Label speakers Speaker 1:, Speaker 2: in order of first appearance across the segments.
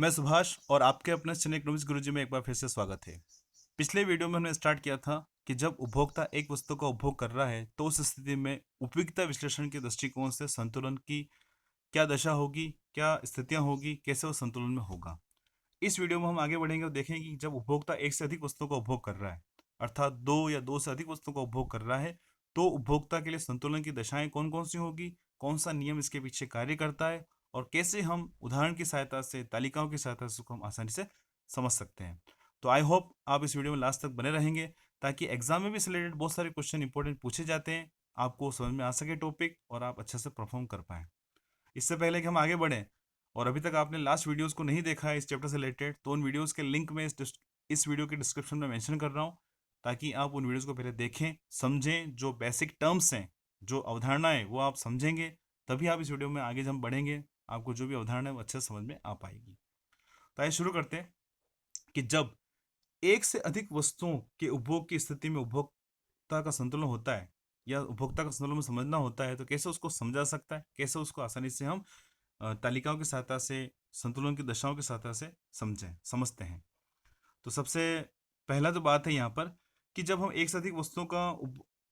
Speaker 1: मैं सुभाष और आपके अपने चैनल इकोनॉमिक्स गुरुजी में एक बार फिर से स्वागत है। पिछले वीडियो में हमने स्टार्ट किया था कि जब उपभोक्ता एक वस्तु का उपभोग कर रहा है तो उस स्थिति में उपयोगिता विश्लेषण के दृष्टिकोण से संतुलन की क्या दशा होगी, क्या स्थितियां होगी, कैसे वो संतुलन में होगा। इस वीडियो में हम आगे बढ़ेंगे और देखेंगे कि जब उपभोक्ता एक से अधिक वस्तुओं का उपभोग कर रहा है, अर्थात दो या दो से अधिक वस्तुओं का उपभोग कर रहा है, तो उपभोक्ता के लिए संतुलन की दशाएं कौन कौन सी होगी, कौन सा नियम इसके पीछे कार्य करता है और कैसे हम उदाहरण की सहायता से, तालिकाओं की सहायता से उसको हम आसानी से समझ सकते हैं। तो आई होप आप इस वीडियो में लास्ट तक बने रहेंगे ताकि एग्जाम में भी इससे रिलेटेड बहुत सारे क्वेश्चन इंपॉर्टेंट पूछे जाते हैं, आपको समझ में आ सके टॉपिक और आप अच्छे से परफॉर्म कर पाएँ। इससे पहले कि हम आगे बढ़ें और अभी तक आपने लास्ट वीडियोस को नहीं देखा है इस चैप्टर से रिलेटेड, तो उन वीडियोस के लिंक मैं इस वीडियो के डिस्क्रिप्शन में मेंशन कर रहा हूँ ताकि आप उन वीडियोस को पहले देखें, समझें, जो बेसिक टर्म्स हैं, जो अवधारणाएं वो आप समझेंगे, तभी आप इस वीडियो में आगे जब हम बढ़ेंगे आपको जो भी अवधारणा है वो अच्छे से समझ में आ पाएगी। तो आइए शुरू करते हैं कि जब एक से अधिक वस्तुओं के उपभोग की स्थिति में उपभोक्ता का संतुलन होता है या उपभोक्ता का संतुलन में समझना होता है, तो कैसे उसको समझा सकता है, कैसे उसको आसानी से हम तालिकाओं की सहायता से, संतुलन की दशाओं की सहायता से समझते हैं। तो सबसे पहला तो बात है यहाँ पर कि जब हम एक से अधिक वस्तुओं का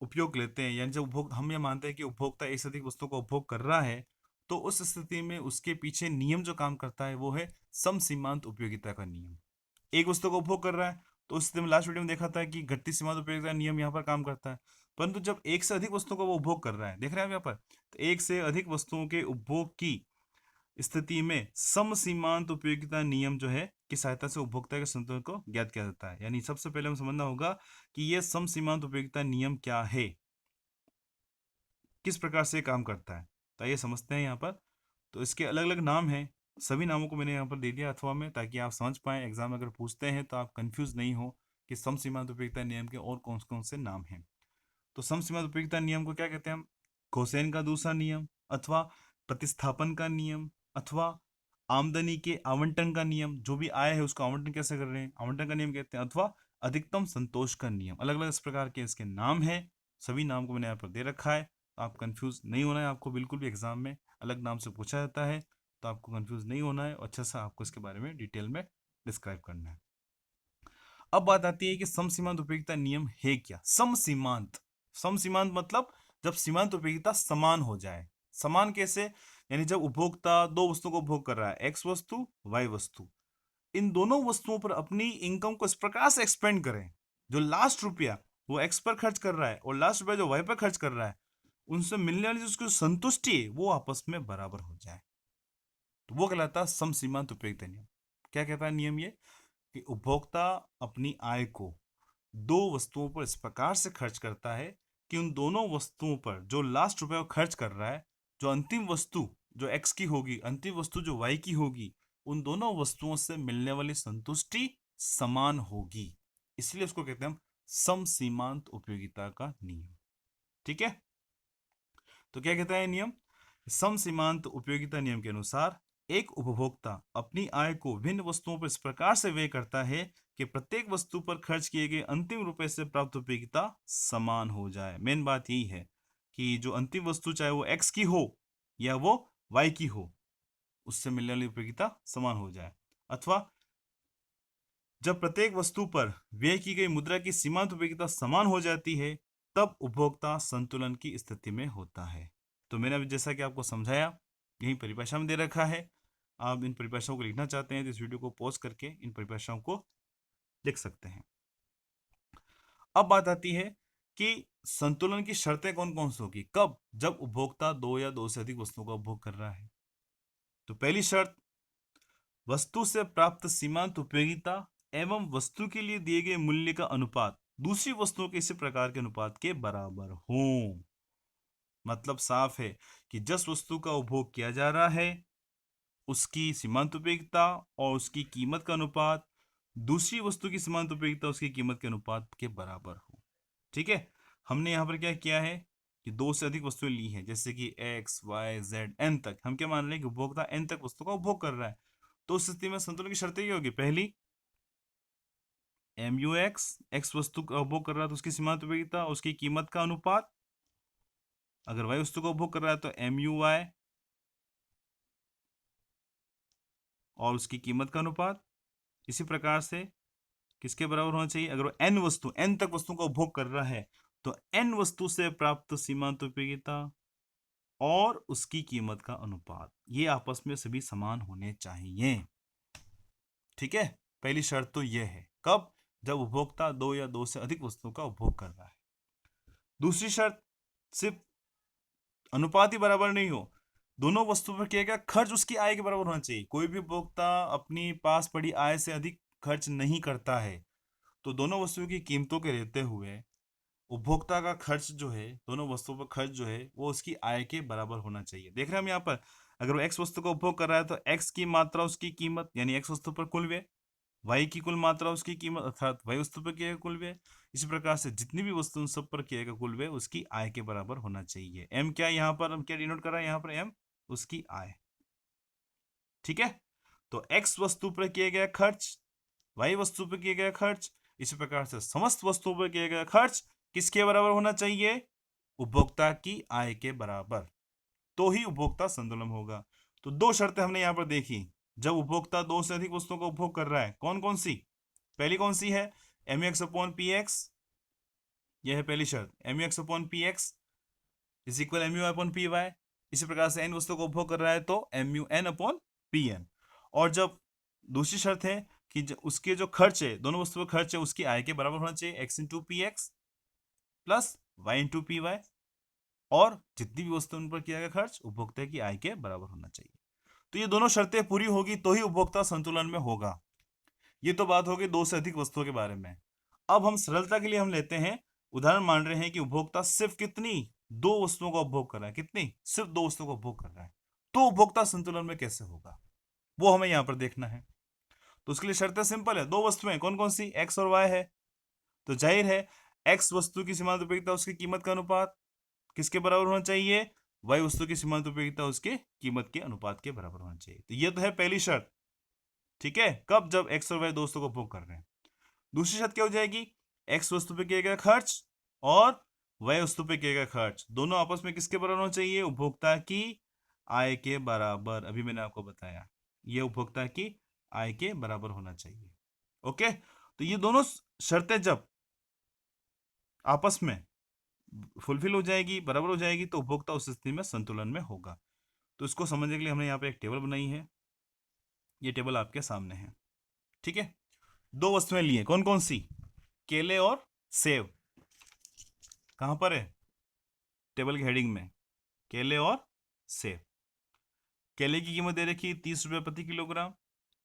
Speaker 1: उपयोग लेते हैं, यानी जब उपभोग हम ये मानते हैं कि उपभोक्ता एक से अधिक वस्तुओं का उपभोग कर रहा है, तो उस स्थिति में उसके पीछे नियम जो काम करता है वो है समसीमांत उपयोगिता का नियम। एक वस्तु का उपभोग कर रहा है तो उस स्थिति में लास्ट वीडियो में देखा था कि घटती सीमांत उपयोगिता नियम यहाँ पर काम करता है। परंतु जब एक से अधिक वस्तुओं का वो उपभोग कर रहा है, देख रहे हैं आप यहाँ पर, तो एक से अधिक वस्तुओं के उपभोग की स्थिति में समसीमांत उपयोगिता नियम जो है की सहायता से उपभोक्ता के संतुलन को ज्ञात किया जाता है। यानी सबसे पहले हमें समझना होगा कि यह समसीमांत उपयोगिता नियम क्या है, किस प्रकार से काम करता है। तो ये समझते हैं यहाँ पर। तो इसके अलग अलग नाम हैं, सभी नामों को मैंने यहाँ पर दे दिया अथवा में, ताकि आप समझ पाएँ, एग्जाम अगर पूछते हैं तो आप कंफ्यूज नहीं हो कि समसीमांत उपयोगिता नियम के और कौन कौन से नाम हैं। तो समसीमांत उपयोगिता नियम को क्या कहते हैं हम? कोसेन का दूसरा नियम, अथवा प्रतिस्थापन का नियम, अथवा आमदनी के आवंटन का नियम, जो भी आय है उसको आवंटन कैसे कर रहे हैं, आवंटन का नियम कहते हैं, अथवा अधिकतम संतोष का नियम। अलग अलग इस प्रकार के इसके नाम हैं, सभी नाम को मैंने यहाँ पर दे रखा है। तो आप कंफ्यूज नहीं होना है, आपको बिल्कुल भी एग्जाम में अलग नाम से पूछा जाता है तो आपको कंफ्यूज नहीं होना है और अच्छा सा आपको इसके बारे में डिटेल में डिस्क्राइब करना है। अब बात आती है कि समसीमांत उपयोगिता नियम है क्या। समसीमांत, समसीमांत मतलब जब सीमांत उपयोगिता समान हो जाए। समान कैसे? यानी जब उपभोक्ता दो वस्तुओं को उपभोग कर रहा है, एक्स वस्तु, वाई वस्तु, इन दोनों वस्तुओं पर अपनी इनकम को इस प्रकार से एक्सपेंड करें, जो लास्ट रुपया वो एक्स पर खर्च कर रहा है और लास्ट रुपया जो वाई पर खर्च कर रहा है, उनसे मिलने वाली उसकी संतुष्टि है वो आपस में बराबर हो जाए, तो वो कहलाता है समसीमांत उपयोगिता नियम। क्या कहता है नियम ये? कि उपभोक्ता अपनी आय को दो वस्तुओं पर इस प्रकार से खर्च करता है कि उन दोनों वस्तुओं पर जो लास्ट रुपए वो खर्च कर रहा है, जो अंतिम वस्तु जो एक्स की होगी, अंतिम वस्तु जो वाई की होगी, उन दोनों वस्तुओं से मिलने वाली संतुष्टि समान होगी। इसलिए उसको कहते हैं हम समसीमांत उपयोगिता का नियम। ठीक है, तो क्या कहता है नियम? समसीमांत उपयोगिता नियम के अनुसार एक उपभोक्ता अपनी आय को विभिन्न वस्तुओं पर इस प्रकार से व्यय करता है कि प्रत्येक वस्तु पर खर्च किए गए अंतिम रुपए से प्राप्त उपयोगिता समान हो जाए। मेन बात यही है कि जो अंतिम वस्तु चाहे वो एक्स की हो या वो वाई की हो, उससे मिलने वाली उपयोगिता समान हो जाए। अथवा जब प्रत्येक वस्तु पर व्यय की गई मुद्रा की सीमांत उपयोगिता समान हो जाती है, तब उपभोक्ता संतुलन की स्थिति में होता है। तो मैंने अभी जैसा कि आपको समझाया, यही परिभाषा में दे रखा है। आप इन परिभाषाओं को लिखना चाहते हैं तो इस वीडियो को पॉज करके इन परिभाषाओं को लिख सकते हैं। अब बात आती है कि संतुलन की शर्तें कौन कौन सी होगी, कब? जब उपभोक्ता दो या दो से अधिक वस्तुओं का उपभोग कर रहा है। तो पहली शर्त, वस्तु से प्राप्त सीमांत उपयोगिता एवं वस्तु के लिए दिए गए मूल्य का अनुपात दूसरी वस्तुओं के इसी प्रकार के अनुपात के बराबर हो। मतलब साफ है कि जिस वस्तु का उपभोग किया जा रहा है उसकी सीमांत उपयोगिता और उसकी कीमत का अनुपात दूसरी वस्तु की सीमांत उपयोगिता उसकी कीमत के अनुपात के बराबर हो। ठीक है, हमने यहाँ पर क्या किया है कि दो से अधिक वस्तुएं ली हैं, जैसे कि एक्स वाई जेड एन तक। हम क्या मान रहे हैं कि उपभोक्ता एन तक वस्तु का उपभोग कर रहा है। तो उस स्थिति में संतुलन की शर्तें क्या होगी? पहली, एम यू एक्स, एक्स वस्तु का उपभोग कर रहा है तो उसकी सीमांत उपयोगिता उसकी कीमत का अनुपात, अगर वाई वस्तु का उपभोग कर रहा है तो एम यू वाई और उसकी कीमत का अनुपात। इसी प्रकार से किसके बराबर होना चाहिए? अगर वो n तक वस्तु का उपभोग कर रहा है तो n वस्तु से प्राप्त सीमांत उपयोगिता और उसकी कीमत का अनुपात, ये आपस में सभी समान होने चाहिए। ठीक है, पहली शर्त तो यह है। कब? जब उपभोक्ता 2 या 2 से अधिक वस्तुओं का उपभोग कर रहा है। दूसरी शर्त, सिर्फ अनुपात ही बराबर नहीं हो, दोनों वस्तुओं पर किया गया खर्च उसकी आय के बराबर होना चाहिए। कोई भी उपभोक्ता अपनी पास पड़ी आय से अधिक खर्च नहीं करता है, तो दोनों वस्तुओं की कीमतों के रहते हुए उपभोक्ता का खर्च जो है, दोनों वस्तुओं पर खर्च जो है वो उसकी आय के बराबर होना चाहिए। देख रहे हैं हम यहाँ पर, अगर वो एक्स वस्तु का उपभोग कर रहा है तो एक्स की मात्रा उसकी कीमत यानी एक्स वस्तु पर कुल व्यय, वाई की कुल मात्रा उसकी कीमत अर्थात वाई वस्तु पर किया गया कुल व्यय। इसी प्रकार से जितनी भी वस्तु उन सब पर किया गया कुल व्यय उसकी आय के बराबर होना चाहिए। एम क्या यहाँ पर हम क्या डिनोट कर रहे हैं? यहाँ पर एम उसकी आय। ठीक है, तो एक्स वस्तु पर किया गया खर्च, वाई वस्तु पर किया गया खर्च, इसी प्रकार से समस्त वस्तुओं पर किया गया खर्च किसके बराबर होना चाहिए? उपभोक्ता की आय के बराबर, तो ही उपभोक्ता संतुलन होगा। तो दो शर्तें हमने यहाँ पर देखी। जब उपभोक्ता 2 से अधिक वस्तुओं का उपभोग कर रहा है, कौन कौन सी? पहली कौन सी है? M X upon P X, यह है पहली शर्त। M X upon P X is equal M U upon P Y. इसी प्रकार से एन वस्तुओं का उपभोग कर रहा है तो M U N upon P N. और जब दूसरी शर्त है कि उसके जो खर्च है, दोनों वस्तुओं का खर्च है उसकी आय के बराबर होना चाहिए, X into P X plus Y into P Y. और जितनी भी वस्तु उन पर किया गया खर्च उपभोक्ता की आय के बराबर होना चाहिए। तो ये दोनों शर्तें पूरी होगी तो ही उपभोक्ता संतुलन में होगा। ये तो बात होगी 2 से अधिक वस्तुओं के बारे में। अब हम सरलता के लिए हम लेते हैं, उदाहरण मान रहे हैं कि उपभोक्ता सिर्फ कितनी 2 वस्तुओं का उपभोग कर रहा है। कितनी? सिर्फ 2 वस्तुओं का उपभोग कर रहा है। तो उपभोक्ता संतुलन में कैसे होगा वो हमें यहां पर देखना है। तो उसके लिए शर्तें सिंपल है। 2 वस्तुएं कौन कौन सी? एक्स और वाई है। तो जाहिर है एक्स वस्तु की सीमांत उपयोगिता उसकी कीमत का अनुपात किसके बराबर होना चाहिए? वाई वस्तु की सीमांत उपयोगिता उसके कीमत के अनुपात के बराबर होना चाहिए। तो ये तो है पहली शर्त। ठीक है, कब? जब एक्स और वाई दोस्तों को उपभोग कर रहे हैं। दूसरी शर्त क्या हो जाएगी? एक्स वस्तु पे किया गया खर्च और वाई वस्तु पे किया गया खर्च दोनों आपस में किसके बराबर होना चाहिए? उपभोक्ता की आय के बराबर। अभी मैंने आपको बताया ये उपभोक्ता की आय के बराबर होना चाहिए। ओके, तो ये दोनों शर्तें जब आपस में फुलफिल हो जाएगी, बराबर हो जाएगी, तो उपभोक्ता उस स्थिति में संतुलन में होगा। तो इसको समझने के लिए हमने यहाँ पे एक टेबल बनाई है। ये टेबल आपके सामने है। ठीक है, 2 वस्तुएं लिए, कौन कौन सी? केले और सेब। कहां पर है? टेबल की हेडिंग में, केले और सेब। केले की कीमत दे रखी है 30 रुपये प्रति किलोग्राम।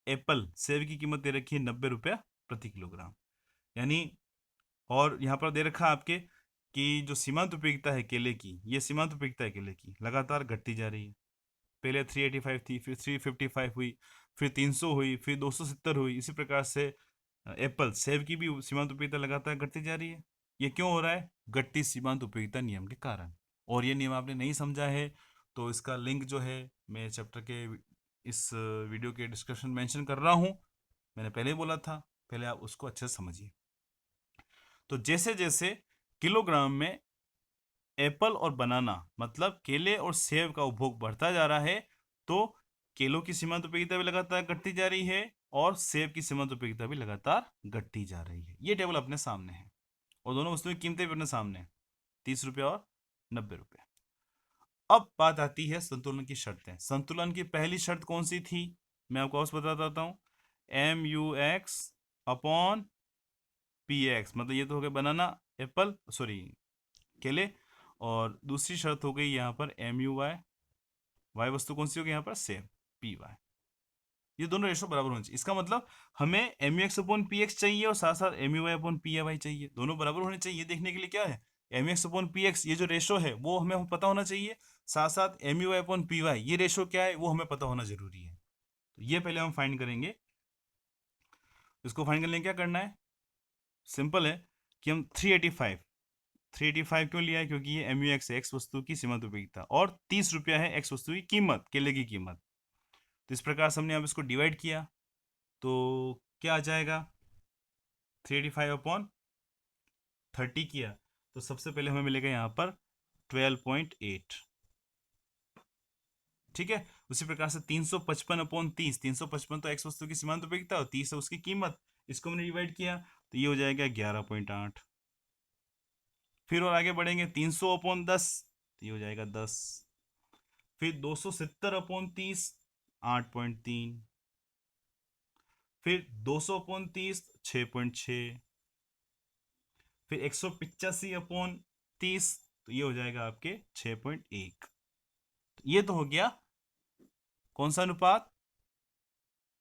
Speaker 1: एप्पल सेब की कीमत दे रखी है 90 रुपया प्रति किलोग्राम। यानी और यहाँ पर दे रखा आपके कि जो सीमांत उपयोगिता है केले की, ये सीमांत उपयोगिता है केले की लगातार घटती जा रही है। पहले 385 थी, फिर 355 हुई, फिर 300 हुई, फिर 270 हुई। इसी प्रकार से एप्पल सेब की भी सीमांत उपयोगिता लगातार घटती जा रही है। ये क्यों हो रहा है? घटती सीमांत उपयोगिता नियम के कारण। और ये नियम आपने नहीं समझा है तो इसका लिंक जो है मैं चैप्टर के इस वीडियो के डिस्क्रिप्शन मेंशन कर रहा हूँ। मैंने पहले ही बोला था, पहले आप उसको अच्छे से समझिए। तो जैसे जैसे किलोग्राम में एप्पल और बनाना मतलब केले और सेब का उपभोग बढ़ता जा रहा है, तो केलों की सीमांत उपयोगिता भी लगातार घटती जा रही है और सेब की सीमांत उपयोगिता भी लगातार घटती जा रही है। ये टेबल अपने सामने है और दोनों वस्तुओं की कीमतें भी अपने सामने है, 30 रुपये और 90 रुपये। अब बात आती है संतुलन की शर्तें। संतुलन की पहली शर्त कौन सी थी? मैं आपको और बता देता हूँ, M U X upon P X. मतलब ये तो हो गया बनाना, एप्पल, सॉरी केले। और दूसरी शर्त हो गई यहाँ पर एम यू वाई, वाई वस्तु कौन सी होगी यहाँ पर? सेब, पी वाई। ये दोनों रेशो बराबर होने चाहिए। इसका मतलब हमें M U X upon P X चाहिए और साथ साथ M U Y upon P Y चाहिए। दोनों बराबर होने चाहिए। ये देखने के लिए क्या है, M X upon P X ये जो रेशो है वो हमें पता होना चाहिए, साथ साथ M U Y upon P Y ये रेशो क्या है वो हमें पता होना जरूरी है। तो ये पहले हम फाइंड करेंगे। इसको फाइंड करने क्या करना है? सिंपल है कि हम 385 क्यों लिया है? क्योंकि ये एम यू एक्स है, एक्स वस्तु की सीमांत उपयोगिता, और 30 रुपया है एक्स वस्तु की कीमत, केले की कीमत। तो इस प्रकार से हमने अब इसको डिवाइड किया तो क्या आ जाएगा? 385 अपॉन 30 किया तो सबसे पहले हमें मिलेगा यहाँ पर 12.8। ठीक है, उसी प्रकार से 355/30, 355 तो एक्स वस्तु की सीमांत उपयोगिता और 30 है उसकी कीमत, इसको हमने डिवाइड किया तो ये हो जाएगा 11.8। फिर और आगे बढ़ेंगे 300/10, तो ये हो जाएगा 10। फिर 270/30, 8.3। फिर 200/30, 6.6। फिर 185/30, तो ये हो जाएगा आपके 6.1। ये तो हो गया कौन सा अनुपात,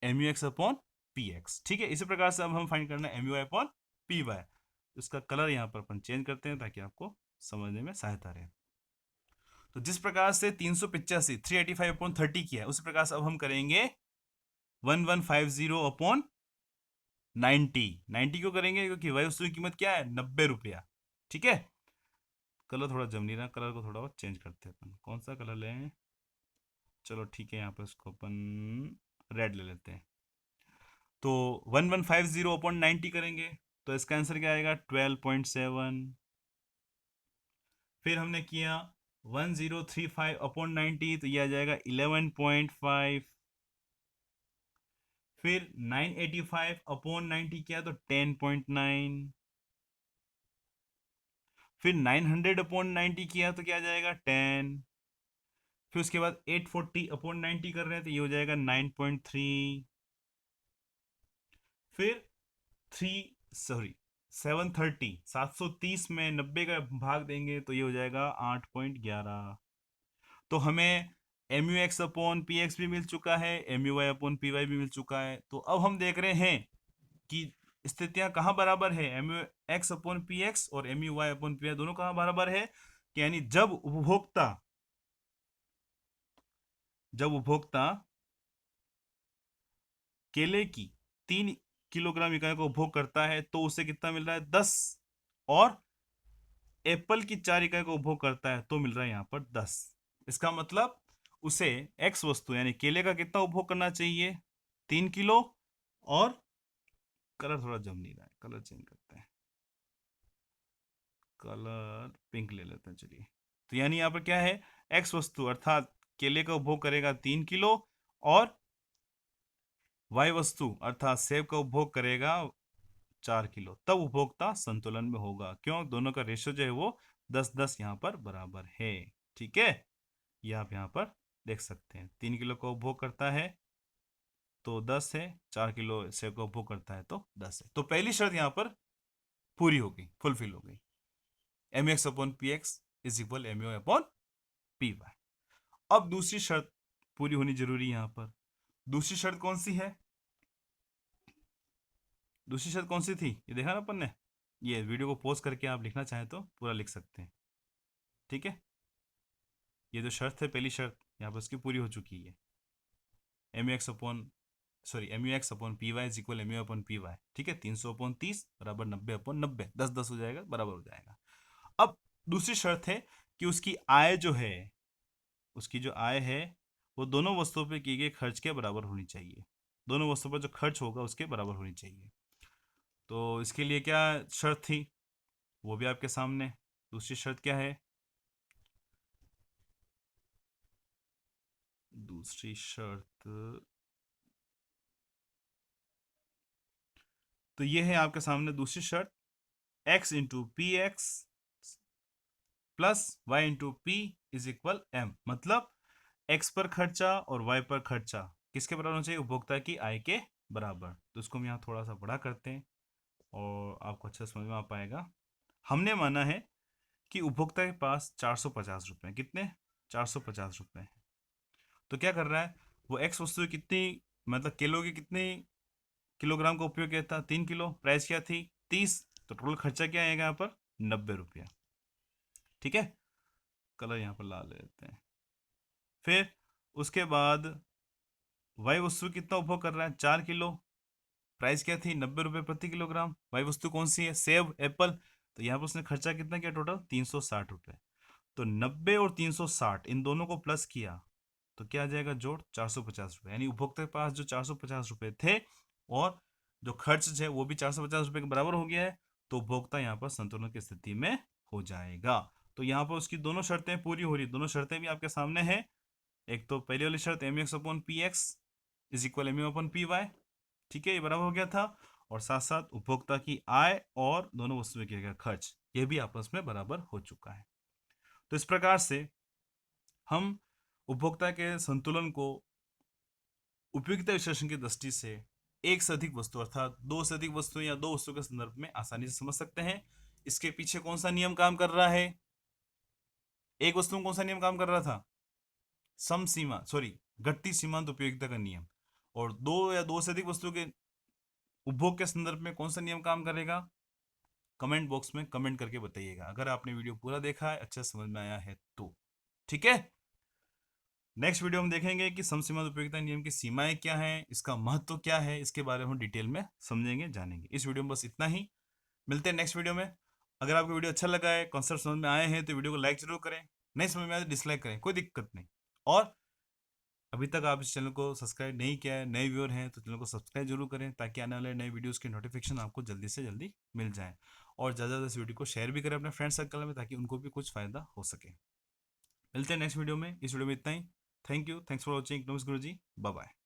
Speaker 1: M U X upon P X. ठीक है, इसी प्रकार से अब हम फाइंड करना है M U I upon P Y. इसका कलर यहाँ पर अपन चेंज करते हैं ताकि आपको समझने में सहायता रहे। तो जिस प्रकार से 385 385/30 किया है, उसी प्रकार से अब हम करेंगे 1150/90। 90 क्यों करेंगे, क्योंकि वाई वस्तु की कीमत क्या है, 90 रुपया। ठीक है, कलर थोड़ा जम नहीं रहा, कलर को थोड़ा और चेंज करते हैं अपन। कौन सा कलर लें, चलो ठीक है, यहाँ पर इसको अपन रेड ले लेते हैं। तो 1150/90 करेंगे तो इसका आंसर क्या आएगा, 12.7। फिर हमने किया 1035/90, तो यह आ जाएगा 11.5। फिर 985/90 किया तो 10.9। फिर 900/90 किया तो क्या आ जाएगा, 10। फिर उसके बाद 840/90 कर रहे हैं तो ये हो जाएगा 9.3। फिर 730 में 90 का भाग देंगे तो ये हो जाएगा 8.11। तो हमें M U X upon P X भी मिल चुका है, M U Y upon P Y भी मिल चुका है। तो अब हम देख रहे हैं कि स्थितियां कहाँ बराबर है, M U X upon P X और M U Y upon P Y दोनों कहाँ बराबर है। यानी जब उपभोक्ता केले की 3 किलोग्राम इकाई का उपभोग करता है तो उसे कितना मिल रहा है, 10। और एप्पल की 4 इकाई का उपभोग करता है तो मिल रहा है यहाँ पर 10। इसका मतलब उसे एक्स वस्तु यानी केले का कितना उपभोग करना चाहिए, 3 किलो। और कलर थोड़ा जम नहीं रहा है, कलर चेंज करते हैं, कलर पिंक ले लेते हैं चलिए। तो यानी यहाँ पर क्या है, एक्स वस्तु अर्थात केले का उपभोग करेगा 3 किलो और वाई वस्तु अर्थात सेब का उपभोग करेगा 4 किलो, तब उपभोक्ता संतुलन में होगा। क्यों, दोनों का रेशियो जो है वो 10-10 यहाँ पर बराबर है। ठीक है, ये आप यहाँ पर देख सकते हैं, 3 किलो का उपभोग करता है तो 10 है, 4 किलो सेब का उपभोग करता है तो 10 है। तो पहली शर्त यहाँ पर पूरी हो गई, फुलफिल हो गई, M X upon P X is equal M U upon P Y. अब दूसरी शर्त पूरी होनी जरूरी है यहाँ पर। दूसरी शर्त कौन सी है, दूसरी शर्त कौन सी थी, ये देखा ना अपन ने। ये वीडियो को पॉज करके आप लिखना चाहें तो पूरा लिख सकते हैं। ठीक है, ये जो शर्त है पहली शर्त यहाँ पर उसकी पूरी हो चुकी है, M U X upon M U X upon P Y is equal M U upon P Y. ठीक है, 300/30 बराबर 90/90, 10-10 हो जाएगा, बराबर हो जाएगा। अब दूसरी शर्त है कि उसकी आय जो है, उसकी जो आय है वो दोनों वस्तुओं पर किए गए खर्च के बराबर होनी चाहिए, दोनों वस्तुओं पर जो खर्च होगा उसके बराबर होनी चाहिए। तो इसके लिए क्या शर्त थी वो भी आपके सामने। दूसरी शर्त क्या है, दूसरी शर्त तो ये है आपके सामने दूसरी शर्त, x into P X plus Y into P is equal M. मतलब x पर खर्चा और y पर खर्चा किसके बराबर होना चाहिए, उपभोक्ता की आय के बराबर। तो इसको हम यहाँ थोड़ा सा बड़ा करते हैं और आपको अच्छा समझ में आ पाएगा। हमने माना है कि उपभोक्ता के पास 450 रुपये, कितने, 450 रुपये हैं। तो क्या कर रहा है वो, एक्स वस्तु की कितनी, मतलब किलो की कितनी किलोग्राम का उपयोग किया था, 3 किलो, प्राइस क्या थी 30, तो टोटल खर्चा क्या आएगा यहाँ पर 90 रुपया। ठीक है, कलर यहाँ पर लाल ले लेते हैं। फिर उसके बाद वाई वस्तु कितना उपभोग कर रहा है, 4 किलो, प्राइस क्या थी 90 रुपये/किलोग्राम। वाई वस्तु कौन सी है, सेब, एप्पल। तो यहाँ पर उसने खर्चा कितना किया, टोटल 360 रुपये। तो 90 और 360 इन दोनों को प्लस किया तो क्या आ जाएगा, जोड़ 450 रुपये। यानी उपभोक्ता के पास जो 450 रुपये थे और जो खर्च है वो भी 450 रुपये के बराबर हो गया है, तो उपभोक्ता यहाँ पर संतुलन की स्थिति में हो जाएगा। तो यहाँ पर उसकी दोनों शर्तें पूरी हो रही, दोनों शर्तें भी आपके सामने हैं। एक तो पहली वाली शर्त M X upon P X is equal M U upon P Y, ठीक है, ये बराबर हो गया था। और साथ साथ उपभोक्ता की आय और दोनों वस्तुएं किया गया खर्च, ये भी आपस में बराबर हो चुका है। तो इस प्रकार से हम उपभोक्ता के संतुलन को उपयोगिता विश्लेषण की दृष्टि से एक से अधिक वस्तु अर्थात दो से अधिक वस्तुएं या दो वस्तुओं के संदर्भ में आसानी से समझ सकते हैं। इसके पीछे कौन सा नियम काम कर रहा है? एक वस्तु में कौन सा नियम काम कर रहा था? सम सीमा सॉरी घटती सीमांत उपयोगिता का नियम। और दो या दो से अधिक वस्तुओं के उपभोग के संदर्भ में कौन सा नियम काम करेगा? कमेंट बॉक्स में कमेंट करके बताइएगा अगर आपने वीडियो पूरा देखा है, अच्छा समझ में आया है तो। ठीक है, नेक्स्ट वीडियो में देखेंगे कि समसीमांत उपयोगिता नियम की सीमाएं क्या हैं, इसका महत्व क्या है, इसके बारे में हम डिटेल में समझेंगे जानेंगे। इस वीडियो में बस इतना ही, मिलते हैं नेक्स्ट वीडियो में। अगर आपको वीडियो अच्छा लगा है, कॉन्सेप्ट समझ में आए हैं तो वीडियो को लाइक जरूर करें, नहीं समझ में आए तो डिसलाइक करें, कोई दिक्कत नहीं। और अभी तक आप इस चैनल को सब्सक्राइब नहीं किया है, नए व्यूअर हैं तो चैनल को सब्सक्राइब जरूर करें ताकि आने वाले नए वीडियोस की नोटिफिकेशन आपको जल्दी से जल्दी मिल जाए। और ज़्यादा से ज़्यादा इस वीडियो को शेयर भी करें अपने फ्रेंड सर्कल में ताकि उनको भी कुछ फ़ायदा हो सके। मिलते हैं नेक्स्ट वीडियो में, इस वीडियो में इतना ही। Thank you, thanks for watching. नमस्कार गुरु जी, बाय बाय।